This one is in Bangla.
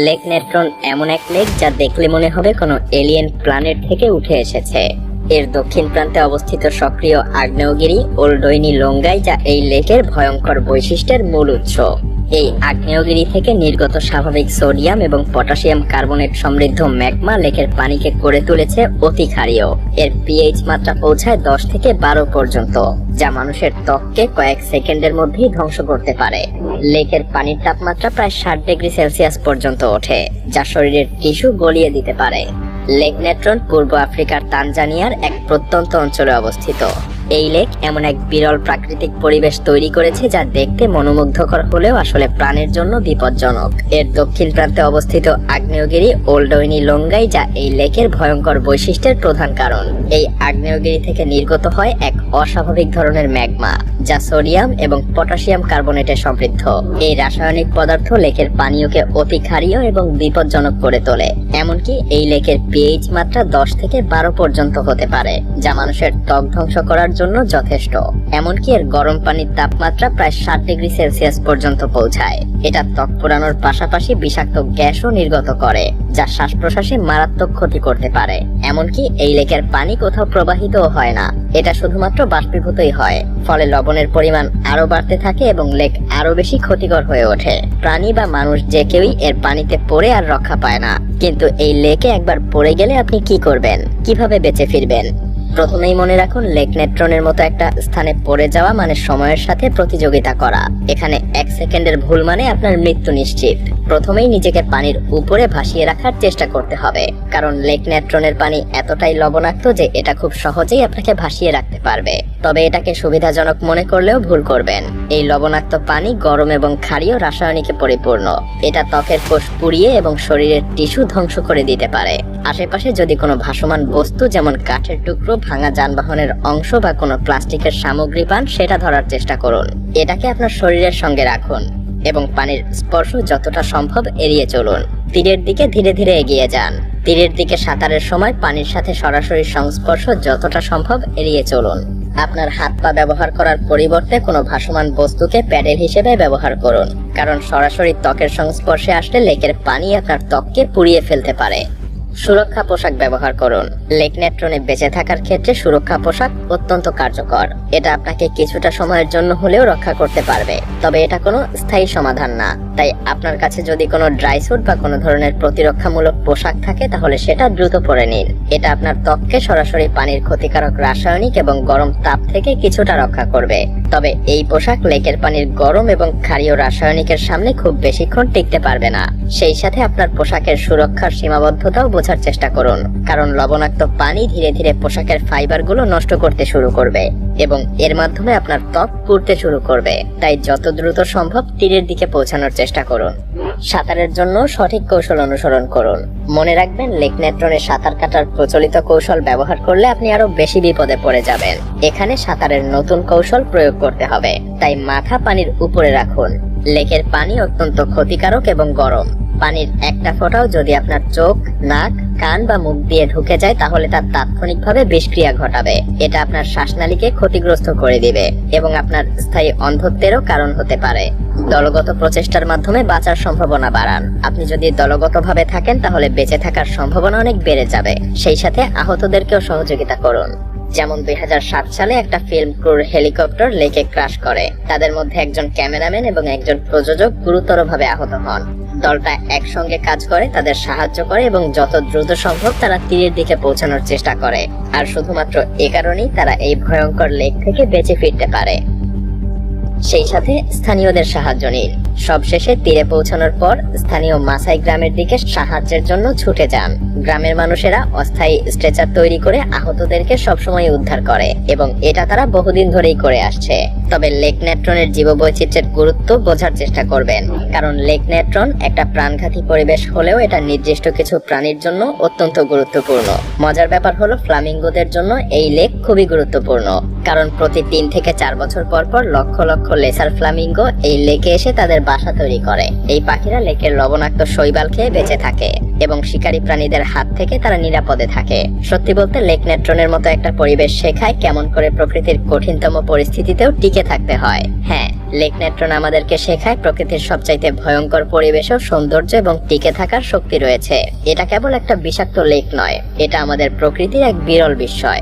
লেক নেট্রন এমন এক লেক যা দেখলে মনে হবে কোনো এলিয়েন প্ল্যানেট থেকে উঠে এসেছে। এর দক্ষিণ প্রান্তে অবস্থিত সক্রিয় আগ্নেয়গিরি ওলডোইনি লোঙ্গাই, যা এই লেকের ভয়ঙ্কর বৈশিষ্ট্যের মূল উৎস। এই আগ্নেয়গিরি থেকে নির্গত স্বাভাবিক সোডিয়াম এবং পটাশিয়াম কার্বনেট সমৃদ্ধ ম্যাগমা লেকের পানিকে করে তুলেছে অতি ক্ষারীয়। এর পিএইচ মাত্রা পৌঁছায় 10 থেকে 12 পর্যন্ত, যা মানুষের ত্বককে কয়েক সেকেন্ডের মধ্যেই ধ্বংস করতে পারে। লেকের পানির তাপমাত্রা প্রায় 60 ডিগ্রি সেলসিয়াস পর্যন্ত ওঠে, যা শরীরের টিস্যু গলিয়ে দিতে পারে। লেক নেট্রন পূর্ব আফ্রিকার তানজানিয়ার এক প্রত্যন্ত অঞ্চলে অবস্থিত। এই লেক এমন এক বিরল প্রাকৃতিক পরিবেশ তৈরি করেছে যা দেখতে মনোমুগ্ধকর হলেও আসলে প্রাণের জন্য বিপজ্জনক। এর দক্ষিণ প্রান্তে অবস্থিত আগ্নেয়গিরি ওলডোইনি লোঙ্গাই, যা এই লেকের ভয়ঙ্কর বৈশিষ্ট্যের প্রধান কারণ। এই আগ্নেয়গিরি থেকে নির্গত হয় এক অস্বাভাবিক ধরনের ম্যাগমা, যা সোডিয়াম এবং পটাশিয়াম কার্বনেটে সমৃদ্ধ। এই রাসায়নিক পদার্থ লেকের পানীয়কে অতি ক্ষারীয় এবং বিপজ্জনক করে তোলে। এমনকি এই লেকের পিএইচ মাত্রা 10 থেকে 12 পর্যন্ত হতে পারে, যা মানুষের ত্বক ধ্বংস করার জন্য যথেষ্ট। এমনকি এর গরম পানির তাপমাত্রা প্রায় 60 ডিগ্রি সেলসিয়াস পর্যন্ত পৌঁছায়। এটা ত্বক পোড়ানোর পাশাপাশি বিষাক্ত গ্যাসও নির্গত করে, যা শ্বাস প্রশ্বাসে মারাত্মক ক্ষতি করতে পারে। এমনকি এই লেকের পানি কোথাও প্রবাহিতও হয় না, এটা শুধুমাত্র বাষ্পীভূতই হয়। ফলে লবণের পরিমাণ আরো বাড়তে থাকে এবং লেক আরো বেশি ক্ষতিকর হয়ে ওঠে। প্রাণী বা মানুষ যে কেউই এর পানিতে পড়ে আর রক্ষা পায় না। কিন্তু এই লেকে একবার পড়ে গেলে আপনি কি করবেন, কিভাবে বেঁচে ফিরবেন? প্রথমেই মনে রাখুন, লেক নেট্রনের মতো একটা স্থানে পড়ে যাওয়া মানে সময়ের সাথে প্রতিযোগিতা করা। এখানে 1 সেকেন্ডের ভুল মানে আপনার মৃত্যু নিশ্চিত। প্রথমেই নিজেকে পানির উপরে ভাসিয়ে রাখার চেষ্টা করতে হবে, কারণ লেক নেট্রনের পানি এতটাই লবণাক্ত যে এটা খুব সহজেই আপনাকে ভাসিয়ে রাখতে পারবে। তবে এটাকে সুবিধাজনক মনে করলেও ভুল করবেন। এই লবণাক্ত পানি গরম এবং ক্ষারীয় রাসায়নিকে পরিপূর্ণ। এটা ত্বকের কোষ পুড়িয়ে এবং শরীরের টিস্যু ধ্বংস করে দিতে পারে। আশেপাশে যদি কোনো ভাসমান বস্তু যেমন কাঠের টুকরো, ভাঙা যানবাহনের অংশ বা কোনো প্লাস্টিকের সামগ্রী পান, সেটা ধরার চেষ্টা করুন। এটাকে আপনার শরীরের সঙ্গে রাখুন এবং পানির স্পর্শ যতটা সম্ভব এড়িয়ে চলুন। তীরের দিকে ধীরে ধীরে এগিয়ে যান। তীরের দিকে সাঁতারের সময় পানির সাথে সরাসরি সংস্পর্শ যতটা সম্ভব এড়িয়ে চলুন। আপনার হাত পা ব্যবহার করার পরিবর্তে কোনো ভাসমান বস্তুকে প্যাডেল হিসেবে ব্যবহার করুন, কারণ সরাসরি ত্বকের সংস্পর্শে আসলে লেকের পানি আপনার ত্বককে পুড়িয়ে ফেলতে পারে। সুরক্ষা পোশাক ব্যবহার করুন। লেক নেট্রনে বেঁচে থাকার ক্ষেত্রে সুরক্ষা পোশাক অত্যন্ত কার্যকর। এটা আপনাকে কিছুটা সময়ের জন্য হলেও রক্ষা করতে পারবে, তবে এটা কোনো স্থায়ী সমাধান না। তাই আপনার কাছে যদি কোনো ড্রাই স্যুট বা কোনো ধরনের প্রতিরক্ষামূলক পোশাক থাকে, তাহলে সেটা দ্রুত পরে নিন। এটা আপনার ত্বককে সরাসরি পানির ক্ষতিকারক রাসায়নিক এবং গরম তাপ থেকে কিছুটা রক্ষা করবে। তবে এই পোশাক লেকের পানির গরম এবং ক্ষারীয় রাসায়নিকের সামনে খুব বেশিক্ষণ টিকতে পারবে না। সেই সাথে আপনার পোশাকের সুরক্ষার সীমাবদ্ধতাও বোঝার চেষ্টা করুন, কারণ লবণাক্ত পানি ধীরে ধীরে পোশাকের ফাইবারগুলো নষ্ট করতে শুরু করবে এবং এর মাধ্যমে আপনার ত্বক পুড়তে শুরু করবে। তাই যত দ্রুত সম্ভব তীরের দিকে পৌঁছানোর চেষ্টা করুন। সাঁতারের জন্য সঠিক কৌশল অনুসরণ করুন। মনে রাখবেন, লেক নেট্রনে সাঁতার কাটার প্রচলিত কৌশল ব্যবহার করলে আপনি আরো বেশি বিপদে পড়ে যাবেন। এখানে সাঁতারের নতুন কৌশল প্রয়োগ করতে হবে। তাই মাথা পানির উপরে রাখুন। লেকের পানি অত্যন্ত ক্ষতিকারক এবং গরম। পানির একটা ফোঁটাও যদি আপনার চোখ, নাক, কান বা মুখ দিয়ে ঢুকে যায়, তাহলে তার তাৎক্ষণিকভাবে বিষক্রিয়া ঘটাবে। এটা আপনার শ্বাসনালীকে ক্ষতিগ্রস্ত করে দিবে এবং আপনার স্থায়ী অন্ধত্বেরও কারণ হতে পারে। দলগত প্রচেষ্টার মাধ্যমে বাঁচার সম্ভাবনা বাড়ান। আপনি যদি দলগতভাবে থাকেন, তাহলে বেঁচে থাকার সম্ভাবনা অনেক বেড়ে যাবে। সেই সাথে আহতদেরকেও সহযোগিতা করুন। যেমন 2007 সালে একটা ফিল্ম ক্রুর হেলিকপ্টার লেকে ক্রাশ করে। তাদের মধ্যে একজন ক্যামেরাম্যান এবং একজন প্রযোজক গুরুতরভাবে আহত হন। দলটা একসঙ্গে কাজ করে, তাদের সাহায্য করে এবং যত দ্রুত সম্ভব তারা তীরের দিকে পৌঁছানোর চেষ্টা করে। আর শুধুমাত্র এ কারণেই তারা এই ভয়ঙ্কর লেক থেকে বেঁচে ফিরতে পারে। সেই সাথে স্থানীয়দের সাহায্য নিন। সবশেষে তীরে পৌঁছানোর পর স্থানীয় মাসাই গ্রামের দিকে সাহায্যের জন্য ছুটে যান। গ্রামের মানুষেরা অস্থায়ী স্ট্রেচার তৈরি করে আহতদেরকে সবসময় উদ্ধার করে এবং এটা তারা বহুদিন ধরেই করে আসছে। তবে লেক নেট্রনের জীববৈচিত্র্যের গুরুত্ব বোঝার চেষ্টা করবেন, কারণ লেক নেট্রন একটা প্রাণঘাতী পরিবেশ হলেও এটা নির্দিষ্ট কিছু প্রাণীর জন্য অত্যন্ত গুরুত্বপূর্ণ। মজার ব্যাপার হলো, ফ্লামিঙ্গোদের জন্য এই লেক খুবই গুরুত্বপূর্ণ, কারণ প্রতি 3 থেকে 4 বছর পর পর লক্ষ লক্ষ লেসার ফ্লামিঙ্গো এই লেকে এসে তাদের বাসা তৈরি করে। এই পাখিরা লেকের লবণাক্ত শৈবাল খেয়ে বেঁচে থাকে। এবং শিকারী প্রাণীদের হাত থেকে তারা নিরাপদে থাকে। সত্যি বলতে লেক নেট্রনের মতো একটা পরিবেশ শেখায় কেমন করে প্রকৃতির কঠিনতম পরিস্থিতিতেও টিকে থাকতে হয়। হ্যাঁ, লেক নেট্রন আমাদেরকে শেখায় প্রকৃতির সবচাইতে ভয়ঙ্কর পরিবেশেও সৌন্দর্য এবং টিকে থাকার শক্তি রয়েছে। এটা কেবল একটা বিষাক্ত লেক নয়, এটা আমাদের প্রকৃতির এক বিরল বিস্ময়।